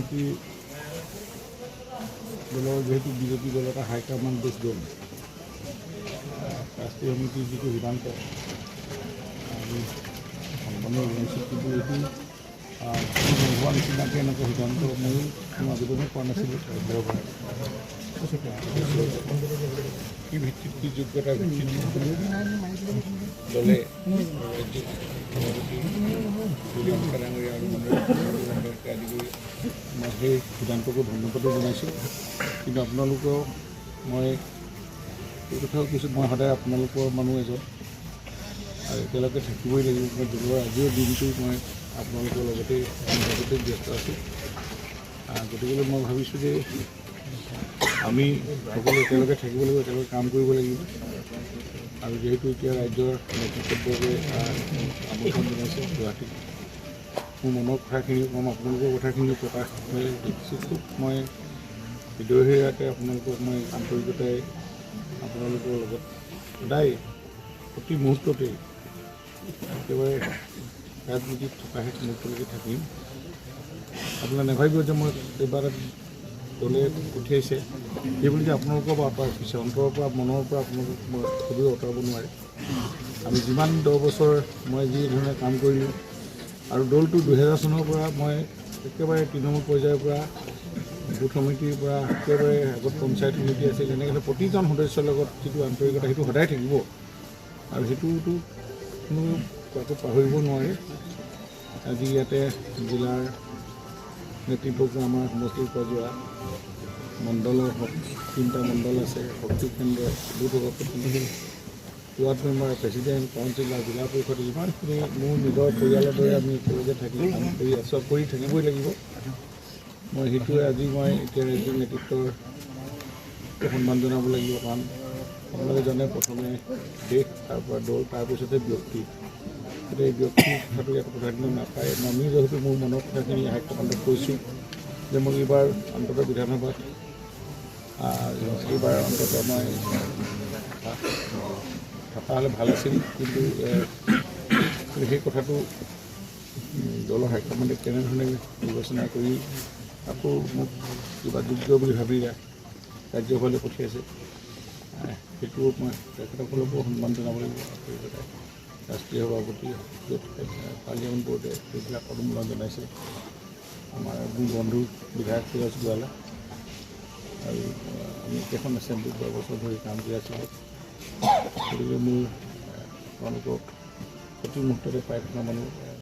সমিতি দলৰ যেহেতু বিজেপি দল এটা হাইকমাণ্ড বেছ দল ৰাষ্ট্ৰীয় সমিতিৰ যিটো সিদ্ধান্ত আমি সন্মানীয় জনাইছোঁ, কিন্তু এইটো নোহোৱা নিচিনাকৈ এনেকুৱা সিদ্ধান্ত ময়ো কোনো আবেদনেই কৰা নাছিলোঁ ৰাজ্যৰ পৰা। কি ভিত্তিত কি যোগ্যতাৰ ভিত্তিত দলে ৰাজ্যিক সভাপতি প্ৰিয়ংকা ডাঙৰীয়া আৰু মনোৰঞ্জনকে আদি কৰি মই সেই সিদ্ধান্তকো ধন্যবাদো জনাইছোঁ। কিন্তু আপোনালোকেও মই এই কথাও কৈছোঁ, মই সদায় আপোনালোকৰ মানুহ এজন আৰু একেলগে থাকিবই লাগিব। মই দলৰ আজিৰ দিনটো মই আপোনালোকৰ লগতে ব্যস্ত আছোঁ। গতিকে মই ভাবিছোঁ যে আমি সকলো একেলগে থাকিব লাগিব, একেলগে কাম কৰিব লাগিব। আৰু যিহেতু এতিয়া ৰাজ্যৰ নেতৃত্ববৰ্গে আমন্ত্ৰণ জনাইছে গুৱাহাটীত, মোৰ মনৰ কথাখিনি ক'ম, আপোনালোকৰ কথাখিনি প্ৰকাশ হৈ দেখিছোঁ। খুব মই হৃদয়হীয়াকৈ আপোনালোকক মই আন্তৰিকতাই আপোনালোকৰ লগত সদায় প্ৰতি মুহূৰ্ততেই একেবাৰে ৰাজনীতিত থকাহে মুহূৰ্তলৈকে থাকিম। আপোনাৰ নাভাবিব যে মই এইবাৰ দলে পঠিয়াইছে সেইবুলি যে আপোনালোকৰ পৰা আঁতৰাই ৰাখিছে। অন্তৰৰ পৰা মনৰ পৰা আপোনালোকক মই সবেই আঁতৰাব নোৱাৰে। আমি যিমান 10 বছৰ মই যি ধৰণে কাম কৰিলোঁ আৰু দলটো 2000 চনৰ পৰা মই একেবাৰে তৃণমূল পৰ্যায়ৰ পৰা বুথ সমিতিৰ পৰা একেবাৰে আগত পঞ্চায়ত সমিতি আছিল, এনেকৈ প্ৰতিজন সদস্যৰ লগত যিটো আন্তৰিকতা সেইটো সদায় থাকিব আৰু সেইটোতো কোনো কাকো পাহৰিব নোৱাৰে। আজি ইয়াতে জিলাৰ নেতৃত্বক আমাৰ সমষ্টিৰ পৰা যোৱা মণ্ডলৰ 3টা মণ্ডল আছে, শক্তি কেন্দ্ৰ, বুথ সভাপতি, ৱাৰ্ড মেম্বাৰ, প্ৰেচিডেণ্ট, কাউন্সিলাৰ, জিলা পৰিষদ, ইমানখিনি মোৰ নিজৰ পৰিয়ালৰ দৰে আমি একেলগে থাকি কাম কৰি আছোঁ, কৰি থাকিবই লাগিব। মই সেইটোৱে আজি মই এতিয়া ৰাজ্যিক নেতৃত্বৰ সন্মান জনাব লাগিব। কাৰণ আপোনালোকে জানে প্ৰথমে দেশ, তাৰপৰা দল, তাৰপিছতে ব্যক্তি। গতিকে এই ব্যক্তিৰ কথাটো ইয়াত প্ৰাধান্য নাপায়। আমি যিহেতু মোৰ মনৰ কথাখিনি হাইকমাণ্ডক কৈছোঁ যে মোক এইবাৰ অন্ততঃ বিধানসভাত এইবাৰ অন্ততঃ মই থকা হ'লে ভাল আছিল, কিন্তু সেই কথাটো দলৰ হাইকমাণ্ডে কেনেধৰণে বিবেচনা কৰি আকৌ মোক কিবা যোগ্য বুলি ভাবি ৰাজ্যসভালৈ পঠিয়াইছে, সেইটো মই তেখেতসকলকো সন্মান জনাব লাগিব। ৰাষ্ট্ৰীয় সভাপতি, পাৰ্লিয়ামেণ্ট বোৰ্ডে সেইবিলাক অনুমোদন জনাইছে। আমাৰ মোৰ বন্ধু বিধায়ক ফিৰজ গোৱালা আৰু আমি একেখন এছেম্বলিত 10 বছৰ ধৰি কাম কৰি আছিলোঁ। গতিকে মোৰ তেওঁলোকক প্ৰতি মুহূৰ্ততে পাই থকা মানুহ